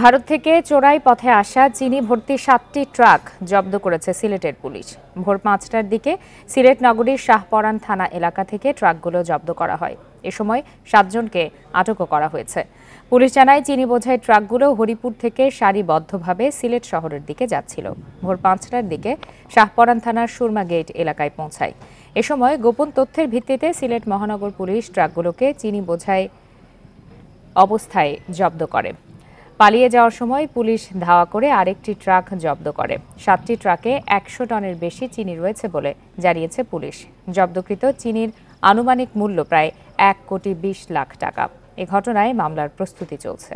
ভারত থেকে চোরাই পথে আসা চিনি ভর্তি 7টি ট্রাক জব্দ করেছে সিলেটের পুলিশ। ভোর 5টার দিকে সিলেট নগরীর শাহপরান থানা এলাকা থেকে ট্রাকগুলো জব্দ করা হয়। এ সময় 7 জনকে আটকও করা হয়েছে। পুলিশ জানায় চিনি বোঝাই ট্রাকগুলো হরিপুর থেকে সারিবদ্ধভাবে সিলেট শহরের দিকে যাচ্ছিল। ভোর 5টার দিকে শাহপরান থানার সুরমা গেট এলাকায় পৌঁছায়। এ সময় গোপন তথ্যের ভিত্তিতে সিলেট মহানগর পুলিশ ট্রাকগুলোকে চিনি বোঝাই অবস্থায় জব্দ করে। পালিয়ে যাওয়ার সময় পুলিশ ধাওয়া করে আরেকটি ট্রাক জব্দ করে। 7টি ট্রাকে 100 টনের বেশি চিনি রয়েছে বলে জানিয়েছে পুলিশ। জব্দকৃত চিনির আনুমানিক মূল্য প্রায় 1,20,00,000 টাকা। এ ঘটনায় মামলার প্রস্তুতি চলছে।